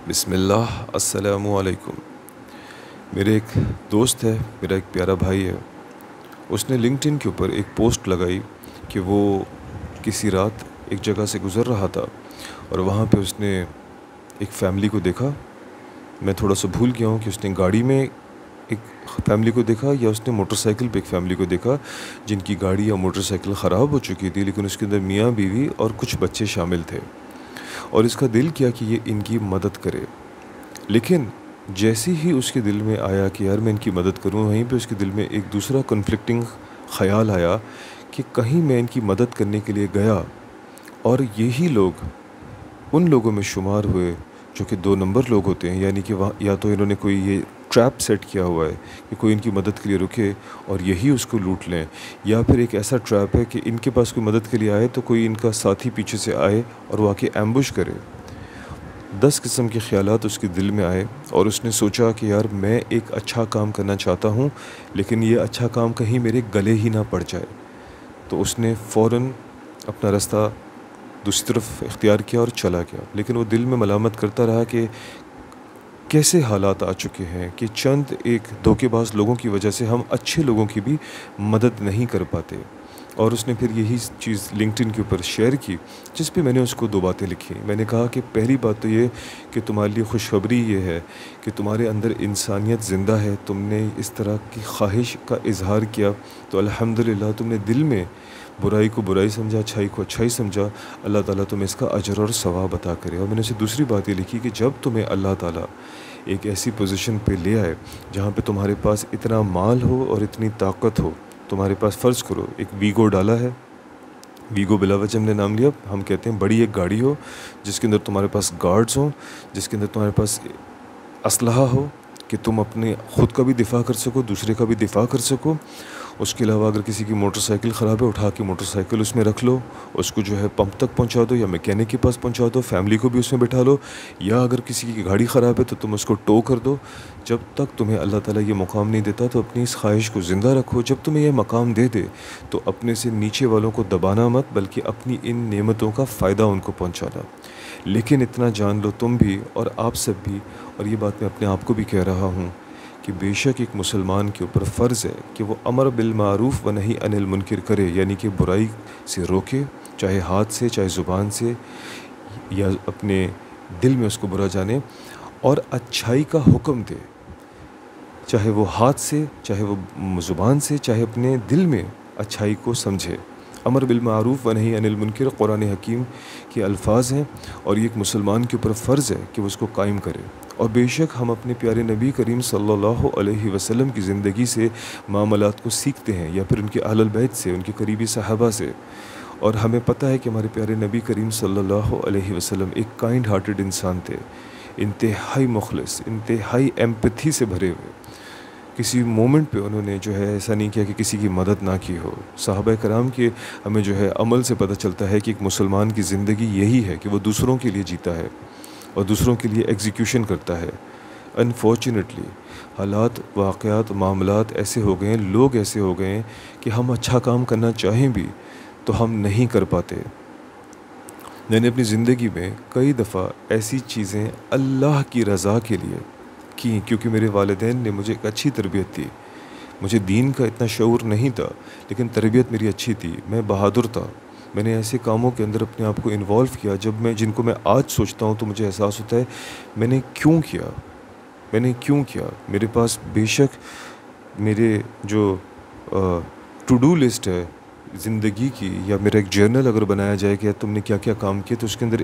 بسم اللہ السلام علیکم۔ میرے ایک دوست ہے، میرا ایک پیارا بھائی ہے، اس نے لنکڈ ان کے اوپر ایک پوسٹ لگائی کہ وہ کسی رات ایک جگہ سے گزر رہا تھا اور وہاں پہ اس نے ایک فیملی کو دیکھا۔ میں تھوڑا سا بھول گیا ہوں کہ اس نے گاڑی میں ایک فیملی کو دیکھا یا اس نے موٹر سائیکل پہ ایک فیملی کو دیکھا جن کی گاڑی یا موٹر سائیکل خراب ہو چکی تھی، لیکن اس کے اندر میاں بیوی اور کچھ بچے شامل تھے، اور اس کا دل کیا کہ یہ ان کی مدد کرے۔ لیکن جیسے ہی اس کے دل میں آیا کہ یار میں ان کی مدد کروں، وہیں پہ اس کے دل میں ایک دوسرا کنفلکٹنگ خیال آیا کہ کہیں میں ان کی مدد کرنے کے لیے گیا اور یہی لوگ ان لوگوں میں شمار ہوئے جو کہ 2 نمبر لوگ ہوتے ہیں، یعنی کہ وہاں یا تو انہوں نے کوئی یہ ٹریپ سیٹ کیا ہوا ہے کہ کوئی ان کی مدد کے لیے رکے اور یہی اس کو لوٹ لیں، یا پھر ایک ایسا ٹریپ ہے کہ ان کے پاس کوئی مدد کے لیے آئے تو کوئی ان کا ساتھی پیچھے سے آئے اور وہ آ کے ایمبوش کرے۔ 10 قسم کے خیالات اس کے دل میں آئے اور اس نے سوچا کہ یار میں ایک اچھا کام کرنا چاہتا ہوں، لیکن یہ اچھا کام کہیں میرے گلے ہی نہ پڑ جائے۔ تو اس نے فوراً اپنا راستہ دوسری طرف اختیار کیا اور چلا گیا، لیکن وہ دل میں ملامت کرتا رہا کہ کیسے حالات آ چکے ہیں کہ چند ایک دھوکے باز لوگوں کی وجہ سے ہم اچھے لوگوں کی بھی مدد نہیں کر پاتے۔ اور اس نے پھر یہی چیز لنکڈ ان کے اوپر شیئر کی، جس پہ میں نے اس کو 2 باتیں لکھی۔ میں نے کہا کہ پہلی بات تو یہ کہ تمہارے لیے خوشخبری یہ ہے کہ تمہارے اندر انسانیت زندہ ہے، تم نے اس طرح کی خواہش کا اظہار کیا تو الحمدللہ تم نے دل میں برائی کو برائی سمجھا، اچھائی کو اچھائی سمجھا، اللہ تعالیٰ تمہیں اس کا اجر اور ثواب عطا کرے۔ اور میں نے اسے دوسری بات یہ لکھی کہ جب تمہیں اللہ تعالیٰ ایک ایسی پوزیشن پہ لے آئے جہاں پہ تمہارے پاس اتنا مال ہو اور اتنی طاقت ہو، تمہارے پاس فرض کرو ایک ویگو ڈالا ہے، ویگو بلا وجہ ہم نے نام لیا، ہم کہتے ہیں بڑی ایک گاڑی ہو جس کے اندر تمہارے پاس گارڈز ہوں، جس کے اندر تمہارے پاس اسلحہ ہو کہ تم اپنے خود کا بھی دفاع کر سکو، دوسرے کا بھی دفاع کر سکو۔ اس کے علاوہ اگر کسی کی موٹر سائیکل خراب ہے، اٹھا کے موٹر سائیکل اس میں رکھ لو، اس کو جو ہے پمپ تک پہنچا دو یا میکینک کے پاس پہنچا دو، فیملی کو بھی اس میں بٹھا لو، یا اگر کسی کی گاڑی خراب ہے تو تم اس کو ٹو کر دو۔ جب تک تمہیں اللہ تعالیٰ یہ مقام نہیں دیتا تو اپنی اس خواہش کو زندہ رکھو، جب تمہیں یہ مقام دے دے تو اپنے سے نیچے والوں کو دبانا مت، بلکہ اپنی ان نعمتوں کا فائدہ ان کو پہنچانا۔ لیکن اتنا جان لو تم بھی اور آپ سب بھی، اور یہ بات میں اپنے آپ کو بھی کہہ رہا ہوں کہ بے شک ایک مسلمان کے اوپر فرض ہے کہ وہ امر بالمعروف و نہی عن المنکر کرے، یعنی کہ برائی سے روکے، چاہے ہاتھ سے، چاہے زبان سے، یا اپنے دل میں اس کو برا جانے، اور اچھائی کا حکم دے، چاہے وہ ہاتھ سے، چاہے وہ زبان سے، چاہے اپنے دل میں اچھائی کو سمجھے۔ امر بالمعروف و نہی عن المنکر قرآن حکیم کے الفاظ ہیں، اور یہ ایک مسلمان کے اوپر فرض ہے کہ وہ اس کو قائم کرے۔ اور بے شک ہم اپنے پیارے نبی کریم صلی اللہ علیہ وسلم کی زندگی سے معاملات کو سیکھتے ہیں، یا پھر ان کے اہل البیت سے، ان کے قریبی صحابہ سے، اور ہمیں پتہ ہے کہ ہمارے پیارے نبی کریم صلی اللہ علیہ وسلم ایک کائنڈ ہارٹڈ انسان تھے، انتہائی مخلص، انتہائی ایمپتھی سے بھرے ہوئے۔ کسی مومنٹ پہ انہوں نے جو ہے ایسا نہیں کیا کہ کسی کی مدد نہ کی ہو۔ صحابہ کرام کے ہمیں جو ہے عمل سے پتہ چلتا ہے کہ ایک مسلمان کی زندگی یہی ہے کہ وہ دوسروں کے لیے جیتا ہے اور دوسروں کے لیے ایگزیکیوشن کرتا ہے۔ انفارچونیٹلی حالات، واقعات، معاملات ایسے ہو گئے ہیں، لوگ ایسے ہو گئے ہیں کہ ہم اچھا کام کرنا چاہیں بھی تو ہم نہیں کر پاتے۔ میں نے اپنی زندگی میں کئی دفعہ ایسی چیزیں اللہ کی رضا کے لیے کی، کیونکہ میرے والدین نے مجھے ایک اچھی تربیت دی، مجھے دین کا اتنا شعور نہیں تھا لیکن تربیت میری اچھی تھی، میں بہادر تھا۔ میں نے ایسے کاموں کے اندر اپنے آپ کو انوالو کیا جن کو میں آج سوچتا ہوں تو مجھے احساس ہوتا ہے میں نے کیوں کیا۔ میرے پاس بے شک میرے جو ٹو ڈو لسٹ ہے زندگی کی، یا میرا ایک جرنل اگر بنایا جائے کہ تم نے کیا کیا کام کیا، تو اس کے اندر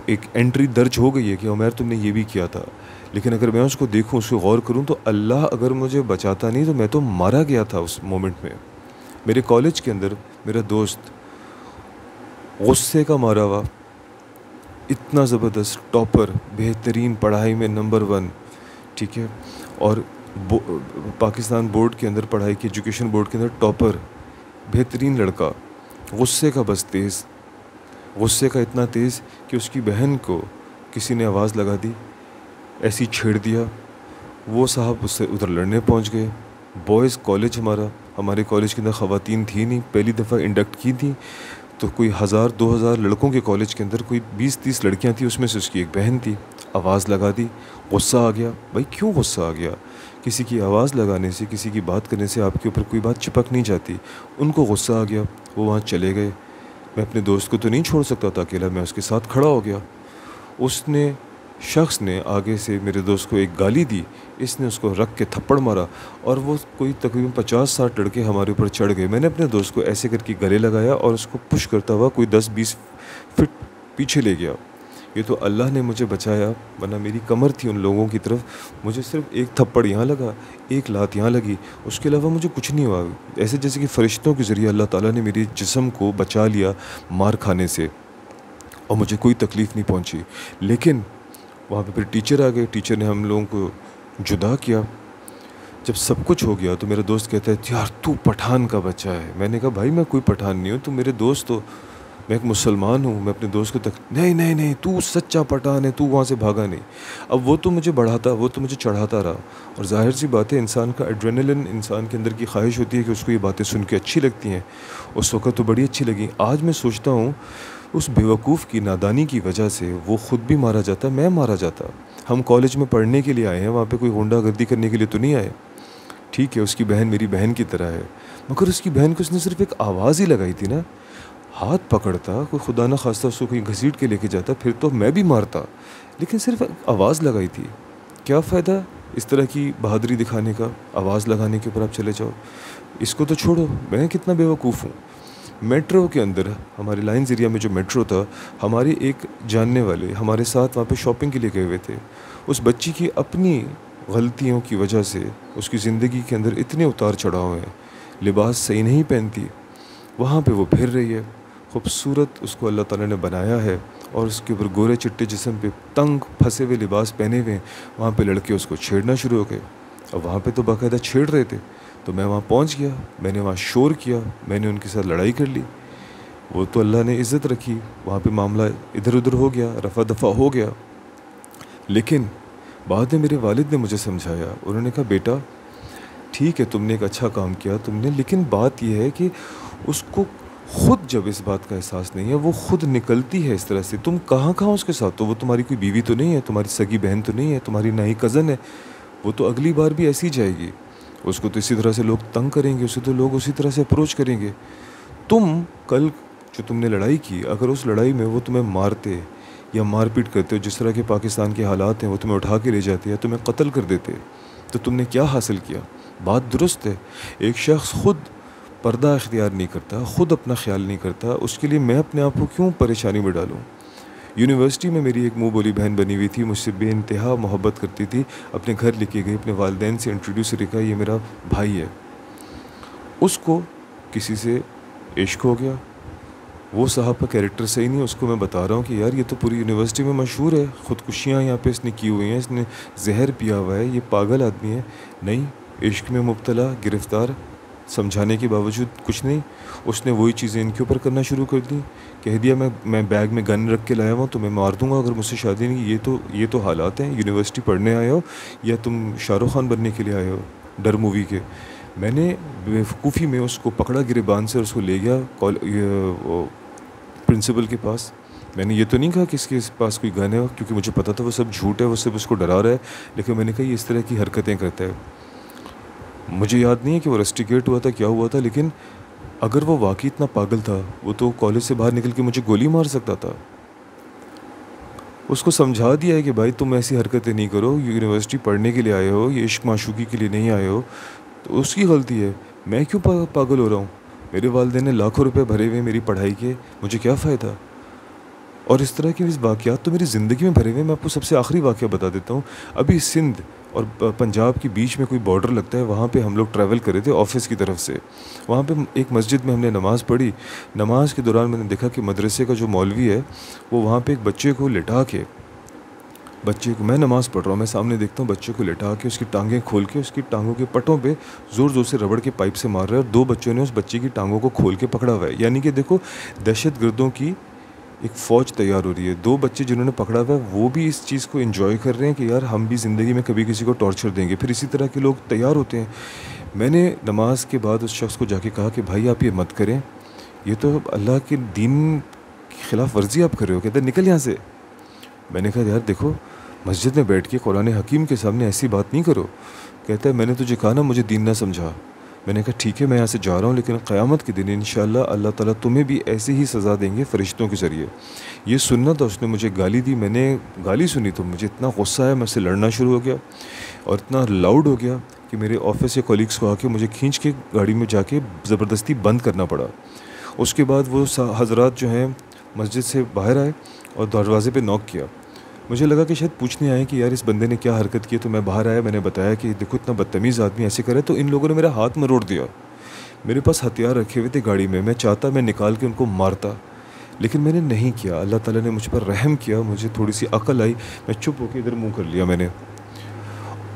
ایک انٹری درج ہو گئی ہے کہ عمیر تم نے یہ بھی کیا تھا، لیکن اگر میں اس کو دیکھوں، اس کو غور کروں، تو اللہ اگر مجھے بچاتا نہیں تو میں تو مارا گیا تھا اس مومنٹ میں۔ میرے کالج کے اندر میرا دوست غصے کا مارا ہوا، اتنا زبردست ٹاپر، بہترین پڑھائی میں نمبر 1، ٹھیک ہے، اور پاکستان بورڈ کے اندر پڑھائی کی، ایجوکیشن بورڈ کے اندر ٹاپر، بہترین لڑکا، غصے کا بس تیز، غصے کا اتنا تیز کہ اس کی بہن کو کسی نے آواز لگا دی، ایسی چھیڑ دیا، وہ صاحب اس سے ادھر لڑنے پہنچ گئے۔ بوائز کالج ہمارے کالج کے اندر خواتین تھی نہیں، پہلی دفعہ انڈکٹ کی تھی، تو کوئی 1000-2000 لڑکوں کے کالج کے اندر کوئی 20-30 لڑکیاں تھیں، اس میں سے اس کی ایک بہن تھی. آواز لگا دی، غصہ آ گیا. بھائی کیوں غصہ آ گیا؟ کسی کی آواز لگانے سے، کسی کی بات کرنے سے آپ کے اوپر کوئی بات چپک نہیں جاتی. ان کو غصہ آ گیا، وہ وہاں چلے گئے. میں اپنے دوست کو تو نہیں چھوڑ سکتا تھا اکیلا، میں اس کے ساتھ کھڑا ہو گیا. اس نے شخص نے آگے سے میرے دوست کو ایک گالی دی، اس نے اس کو رکھ کے تھپڑ مارا اور وہ کوئی تقریباً 50-60 لڑکے ہمارے اوپر چڑھ گئے. میں نے اپنے دوست کو ایسے کر کے گلے لگایا اور اس کو پش کرتا ہوا کوئی 10-20 فٹ پیچھے لے گیا. یہ تو اللہ نے مجھے بچایا، ورنہ میری کمر تھی ان لوگوں کی طرف. مجھے صرف ایک تھپڑ یہاں لگا، ایک لات یہاں لگی، اس کے علاوہ مجھے کچھ نہیں ہوا. ایسے جیسے کہ فرشتوں کے ذریعے اللہ تعالیٰ نے میری جسم کو بچا لیا مار کھانے سے اور مجھے کوئی تکلیف نہیں پہنچی. لیکن وہاں پہ پھر ٹیچر آ گئے، ٹیچر نے ہم لوگوں کو جدا کیا. جب سب کچھ ہو گیا تو میرا دوست کہتا ہے یار تو پٹھان کا بچہ ہے. میں نے کہا بھائی میں کوئی پٹھان نہیں ہوں، تو میرے دوست ہو، میں ایک مسلمان ہوں. میں اپنے دوست کو نہیں تو سچا پٹھان ہے، تو وہاں سے بھاگا نہیں. اب وہ تو مجھے بڑھاتا، وہ تو مجھے چڑھاتا رہا. اور ظاہر سی بات ہے، انسان کا ایڈرینلن، انسان کے اندر کی خواہش ہوتی ہے کہ اس کو یہ باتیں سن کے اچھی لگتی ہیں. اس وقت تو بڑی اچھی لگیں. آج میں سوچتا ہوں اس بیوقوف کی نادانی کی وجہ سے وہ خود بھی مارا جاتا، میں مارا جاتا. ہم کالج میں پڑھنے کے لیے آئے ہیں، وہاں پہ کوئی غنڈہ گردی کرنے کے لیے تو نہیں آئے. ٹھیک ہے اس کی بہن میری بہن کی طرح ہے، مگر اس کی بہن کو اس نے صرف ایک آواز ہی لگائی تھی نا. ہاتھ پکڑتا، کوئی خدا نہ خواستہ اس کو کہیں گھسیٹ کے لے کے جاتا، پھر تو میں بھی مارتا. لیکن صرف آواز لگائی تھی. کیا فائدہ اس طرح کی بہادری دکھانے کا؟ آواز لگانے کے اوپر آپ چلے جاؤ. اس کو تو چھوڑو، میں کتنا بیوقوف ہوں. میٹرو کے اندر، ہمارے لائنز ایریا میں جو میٹرو تھا، ہماری ایک جاننے والے ہمارے ساتھ وہاں پہ شاپنگ کے لیے گئے ہوئے تھے. اس بچی کی اپنی غلطیوں کی وجہ سے اس کی زندگی کے اندر اتنے اتار چڑھاؤ ہیں. لباس صحیح نہیں پہنتی، وہاں پہ وہ پھر رہی ہے. خوبصورت اس کو اللہ تعالیٰ نے بنایا ہے اور اس کے اوپر گورے چٹے جسم پہ تنگ پھنسے ہوئے لباس پہنے ہوئے ہیں. وہاں پہ لڑکے اس کو چھیڑنا شروع ہو گئے. اور وہاں پہ تو باقاعدہ چھیڑ رہے تھے. تو میں وہاں پہنچ گیا، میں نے وہاں شور کیا، میں نے ان کے ساتھ لڑائی کر لی. وہ تو اللہ نے عزت رکھی، وہاں پہ معاملہ ادھر ادھر ہو گیا، رفع دفع ہو گیا. لیکن بعد میں میرے والد نے مجھے سمجھایا. انہوں نے کہا بیٹا ٹھیک ہے تم نے ایک اچھا کام کیا تم نے، لیکن بات یہ ہے کہ اس کو خود جب اس بات کا احساس نہیں ہے، وہ خود نکلتی ہے اس طرح سے. تم کہاں اس کے ساتھ؟ تو وہ تمہاری کوئی بیوی تو نہیں ہے، تمہاری سگی بہن تو نہیں ہے، تمہاری نہ ہی کزن ہے. وہ تو اگلی بار بھی ایسی جائے گی. اس کو تو اسی طرح سے لوگ تنگ کریں گے، اسے تو لوگ اسی طرح سے اپروچ کریں گے. تم کل جو تم نے لڑائی کی، اگر اس لڑائی میں وہ تمہیں مارتے یا مار پیٹ کرتے، جس طرح کے پاکستان کے حالات ہیں، وہ تمہیں اٹھا کے لے جاتے یا تمہیں قتل کر دیتے، تو تم نے کیا حاصل کیا؟ بات درست ہے. ایک شخص خود پردہ اختیار نہیں کرتا، خود اپنا خیال نہیں کرتا، اس کے لیے میں اپنے آپ کو کیوں پریشانی میں ڈالوں؟ یونیورسٹی میں میری ایک منہ بولی بہن بنی ہوئی تھی، مجھ سے بے انتہا محبت کرتی تھی. اپنے گھر لے کے گئی، اپنے والدین سے انٹروڈیوس کیا یہ میرا بھائی ہے. اس کو کسی سے عشق ہو گیا. وہ صاحب کا کیریکٹر صحیح نہیں، اس کو میں بتا رہا ہوں کہ یار یہ تو پوری یونیورسٹی میں مشہور ہے، خودکشیاں یہاں پہ اس نے کی ہوئی ہیں، اس نے زہر پیا ہوا ہے، یہ پاگل آدمی ہے. نہیں، عشق میں مبتلا، گرفتار، سمجھانے کے باوجود کچھ نہیں. اس نے وہی چیزیں ان کے اوپر کرنا شروع کر دی. کہہ دیا میں بیگ میں گن رکھ کے لایا ہوں تو میں مار دوں گا اگر مجھ سے شادی نہیں کی. یہ تو حالات ہیں. یونیورسٹی پڑھنے آئے ہو یا تم شاہ رخ خان بننے کے لیے آئے ہو ڈر مووی کے؟ میں نے بیوقوفی میں اس کو پکڑا گریبان سے اور اس کو لے گیا پرنسپل کے پاس. میں نے یہ تو نہیں کہا کہ اس کے پاس کوئی گن ہے، کیونکہ مجھے پتا تھا وہ سب جھوٹ ہے، وہ سب اس کو ڈرا رہا ہے. لیکن میں نے کہا یہ اس طرح کی حرکتیں کرتا ہے. مجھے یاد نہیں ہے کہ وہ رسٹیکیٹ ہوا تھا کیا ہوا تھا، لیکن اگر وہ واقعی اتنا پاگل تھا وہ تو کالج سے باہر نکل کے مجھے گولی مار سکتا تھا. اس کو سمجھا دیا ہے کہ بھائی تم ایسی حرکتیں نہیں کرو، یونیورسٹی پڑھنے کے لیے آئے ہو، یہ عشق معشوقی کے لیے نہیں آئے ہو. تو اس کی غلطی ہے، میں کیوں پاگل ہو رہا ہوں؟ میرے والدین نے لاکھوں روپے بھرے ہوئے میری پڑھائی کے، مجھے کیا فائدہ؟ اور اس طرح کے واقعات تو میری زندگی میں بھرے ہوئے. میں آپ کو سب سے آخری واقعہ بتا دیتا ہوں. ابھی سندھ اور پنجاب کے بیچ میں کوئی بارڈر لگتا ہے، وہاں پہ ہم لوگ ٹریول کر رہے تھے آفس کی طرف سے. وہاں پہ ایک مسجد میں ہم نے نماز پڑھی. نماز کے دوران میں نے دیکھا کہ مدرسے کا جو مولوی ہے وہ وہاں پہ ایک بچے کو لٹا کے، میں نماز پڑھ رہا ہوں، میں سامنے دیکھتا ہوں بچے کو لٹا کے اس کی ٹانگیں کھول کے اس کی ٹانگوں کے پٹوں پہ زور زور سے ربڑ کے پائپ سے مار رہا ہے، اور 2 بچوں نے اس بچے کی ٹانگوں کو کھول کے پکڑا ہوا ہے. یعنی کہ دیکھو دہشت گردوں کی ایک فوج تیار ہو رہی ہے. 2 بچے جنہوں نے پکڑا ہوا ہے وہ بھی اس چیز کو انجوائے کر رہے ہیں کہ یار ہم بھی زندگی میں کبھی کسی کو ٹارچر دیں گے. پھر اسی طرح کے لوگ تیار ہوتے ہیں. میں نے نماز کے بعد اس شخص کو جا کے کہا کہ بھائی آپ یہ مت کریں، یہ تو اللہ کے دین کی خلاف ورزی آپ کر رہے ہو. کہتا ہے نکل یہاں سے. میں نے کہا یار دیکھو مسجد میں بیٹھ کے قرآن حکیم کے سامنے ایسی بات نہیں کرو. کہتا ہے میں نے تجھے کہا نا مجھے دین نہ سمجھا. میں نے کہا ٹھیک ہے میں یہاں سے جا رہا ہوں لیکن قیامت کے دن انشاءاللہ اللہ تعالیٰ تمہیں بھی ایسی ہی سزا دیں گے فرشتوں کے ذریعے. یہ سننا تھا. اس نے مجھے گالی دی. میں نے گالی سنی تو مجھے اتنا غصہ آیا, میں اس سے لڑنا شروع ہو گیا اور اتنا لاؤڈ ہو گیا کہ میرے آفس کے کولیگس کو آ کے مجھے کھینچ کے گاڑی میں جا کے زبردستی بند کرنا پڑا. اس کے بعد وہ حضرات جو ہیں مسجد سے باہر آئے اور دروازے پہ نوک کیا. مجھے لگا کہ شاید پوچھنے آئے کہ یار اس بندے نے کیا حرکت کی. تو میں باہر آیا, میں نے بتایا کہ دیکھو اتنا بدتمیز آدمی ایسے کرے. تو ان لوگوں نے میرا ہاتھ مروڑ دیا. میرے پاس ہتھیار رکھے ہوئے تھے گاڑی میں. میں چاہتا میں نکال کے ان کو مارتا لیکن میں نے نہیں کیا. اللہ تعالیٰ نے مجھ پر رحم کیا. مجھے تھوڑی سی عقل آئی. میں چپ ہو کے ادھر منہ کر لیا. میں نے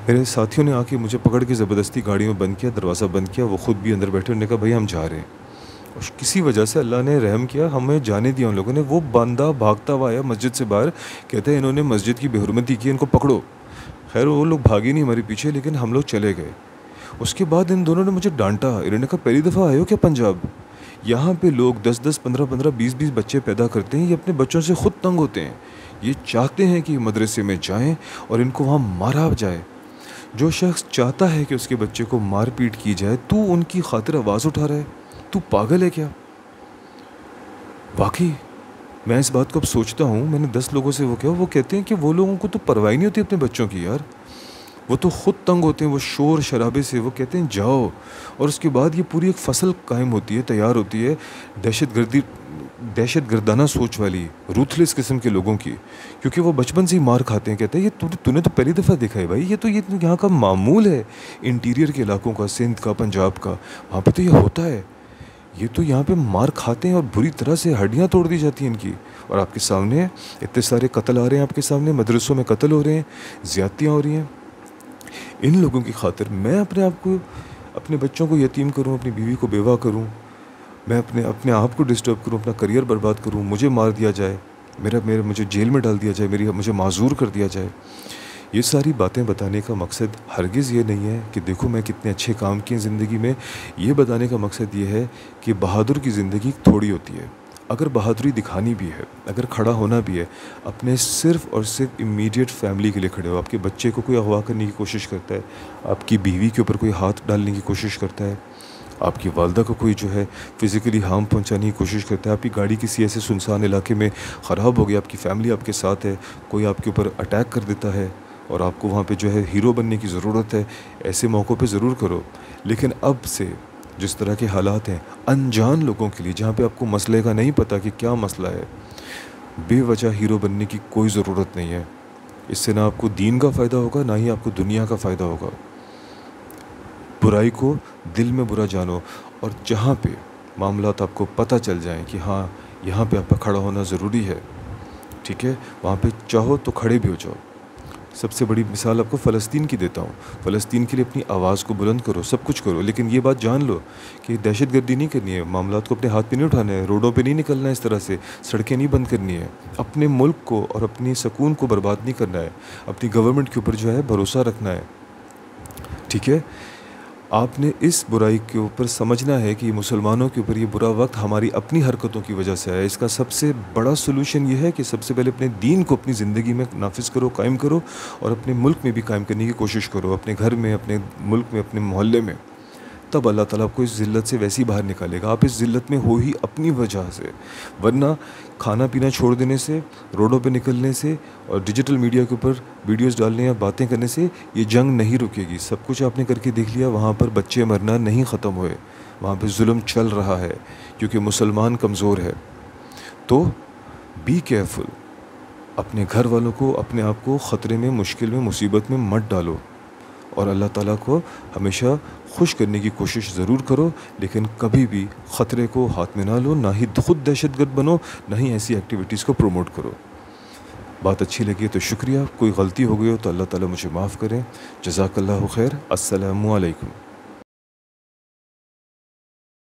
میرے ساتھیوں نے آ کے مجھے پکڑ کے زبردستی گاڑی میں بند کیا, دروازہ بند کیا. وہ خود بھی اندر بیٹھے. انہوں نے کہا بھائی ہم جا رہے ہیں. اور کسی وجہ سے اللہ نے رحم کیا, ہمیں جانے دیا ان لوگوں نے. وہ بندہ بھاگتا ہوا آیا مسجد سے باہر. کہتے ہیں انہوں نے مسجد کی بے حرمتی کی, ان کو پکڑو. خیر وہ لوگ بھاگے نہیں ہمارے پیچھے لیکن ہم لوگ چلے گئے. اس کے بعد ان دونوں نے مجھے ڈانٹا. انہوں نے کہا پہلی دفعہ آئے ہو کیا پنجاب؟ یہاں پہ لوگ 10 15 20 بچے پیدا کرتے ہیں. یہ اپنے بچوں سے خود تنگ ہوتے ہیں. یہ چاہتے ہیں کہ یہ مدرسے میں جائیں اور ان کو وہاں مارا جائے. جو شخص چاہتا ہے کہ اس کے بچے کو مار پیٹ کی جائے تو ان کی خاطر آواز اٹھا رہا ہے. تو پاگل ہے کیا؟ واقعی میں اس بات کو اب سوچتا ہوں. میں نے 10 لوگوں سے وہ کیا, وہ کہتے ہیں کہ وہ لوگوں کو تو پرواہ نہیں ہوتی اپنے بچوں کی. یار وہ تو خود تنگ ہوتے ہیں وہ شور شرابے سے. وہ کہتے ہیں جاؤ. اور اس کے بعد یہ پوری ایک فصل قائم ہوتی ہے, تیار ہوتی ہے دہشت گردانہ سوچ والی, روتھلیس قسم کے لوگوں کی, کیونکہ وہ بچپن سے ہی مار کھاتے ہیں. کہتے ہیں یہ تو نے تو پہلی دفعہ دیکھا ہے بھائی. یہ یہاں کا معمول ہے, انٹیریئر کے علاقوں کا, سندھ کا, پنجاب کا. وہاں پہ تو یہ ہوتا ہے. یہ تو یہاں پہ مار کھاتے ہیں اور بری طرح سے ہڈیاں توڑ دی جاتی ہیں ان کی. اور آپ کے سامنے اتنے سارے قتل آ رہے ہیں آپ کے سامنے. مدرسوں میں قتل ہو رہے ہیں, زیادتیاں ہو رہی ہیں. ان لوگوں کی خاطر میں اپنے بچوں کو یتیم کروں, اپنی بیوی کو بیوہ کروں, میں اپنے آپ کو ڈسٹرب کروں, اپنا کریئر برباد کروں, مجھے مار دیا جائے, مجھے جیل میں ڈال دیا جائے, مجھے معذور کر دیا جائے. یہ ساری باتیں بتانے کا مقصد ہرگز یہ نہیں ہے کہ دیکھو میں کتنے اچھے کام کیے زندگی میں. یہ بتانے کا مقصد یہ ہے کہ بہادر کی زندگی تھوڑی ہوتی ہے. اگر بہادری دکھانی بھی ہے, اگر کھڑا ہونا بھی ہے, اپنے صرف اور صرف امیڈیٹ فیملی کے لیے کھڑے ہو. آپ کے بچے کو کوئی اغوا کرنے کی کوشش کرتا ہے, آپ کی بیوی کے اوپر کوئی ہاتھ ڈالنے کی کوشش کرتا ہے, آپ کی والدہ کو کوئی جو ہے فزیکلی ہارم پہنچانے کی کوشش کرتا ہے, آپ کی گاڑی کسی ایسے سنسان علاقے میں خراب ہو گیا, آپ کی فیملی آپ کے ساتھ ہے, کوئی آپ کے اوپر اٹیک کر دیتا ہے اور آپ کو وہاں پہ جو ہے ہیرو بننے کی ضرورت ہے, ایسے موقعوں پہ ضرور کرو. لیکن اب سے جس طرح کے حالات ہیں انجان لوگوں کے لیے, جہاں پہ آپ کو مسئلے کا نہیں پتہ کہ کیا مسئلہ ہے, بے وجہ ہیرو بننے کی کوئی ضرورت نہیں ہے. اس سے نہ آپ کو دین کا فائدہ ہوگا نہ ہی آپ کو دنیا کا فائدہ ہوگا. برائی کو دل میں برا جانو, اور جہاں پہ معاملات آپ کو پتہ چل جائیں کہ ہاں یہاں پہ آپ کا کھڑا ہونا ضروری ہے, ٹھیک ہے, وہاں پہ چاہو تو کھڑے بھی ہو جاؤ. سب سے بڑی مثال آپ کو فلسطین کی دیتا ہوں. فلسطین کے لیے اپنی آواز کو بلند کرو, سب کچھ کرو, لیکن یہ بات جان لو کہ دہشت گردی نہیں کرنی ہے, معاملات کو اپنے ہاتھ پہ نہیں اٹھانا ہے, روڈوں پہ نہیں نکلنا ہے, اس طرح سے سڑکیں نہیں بند کرنی ہے, اپنے ملک کو اور اپنی سکون کو برباد نہیں کرنا ہے, اپنی گورنمنٹ کے اوپر جو ہے بھروسہ رکھنا ہے, ٹھیک ہے. آپ نے اس برائی کے اوپر سمجھنا ہے کہ مسلمانوں کے اوپر یہ برا وقت ہماری اپنی حرکتوں کی وجہ سے ہے. اس کا سب سے بڑا سلوشن یہ ہے کہ سب سے پہلے اپنے دین کو اپنی زندگی میں نافذ کرو, قائم کرو, اور اپنے ملک میں بھی قائم کرنے کی کوشش کرو, اپنے گھر میں, اپنے ملک میں, اپنے محلے میں. تب اللہ تعالیٰ آپ کو اس ذلت سے ویسی باہر نکالے گا. آپ اس ذلت میں ہو ہی اپنی وجہ سے, ورنہ کھانا پینا چھوڑ دینے سے, روڈوں پہ نکلنے سے اور ڈیجیٹل میڈیا کے اوپر ویڈیوز ڈالنے یا باتیں کرنے سے یہ جنگ نہیں رکے گی. سب کچھ آپ نے کر کے دیکھ لیا, وہاں پر بچے مرنا نہیں ختم ہوئے, وہاں پہ ظلم چل رہا ہے کیونکہ مسلمان کمزور ہے. تو بی کیئرفل, اپنے گھر والوں کو, اپنے آپ کو خطرے میں, مشکل میں, مصیبت میں مت ڈالو, اور اللہ تعالیٰ کو ہمیشہ خوش کرنے کی کوشش ضرور کرو, لیکن کبھی بھی خطرے کو ہاتھ میں نہ لو, نہ ہی خود دہشت گرد بنو, نہ ہی ایسی ایکٹیویٹیز کو پروموٹ کرو. بات اچھی لگی تو شکریہ, کوئی غلطی ہو گئی ہو تو اللہ تعالیٰ مجھے معاف کریں. جزاک اللہ خیر. السلام علیکم.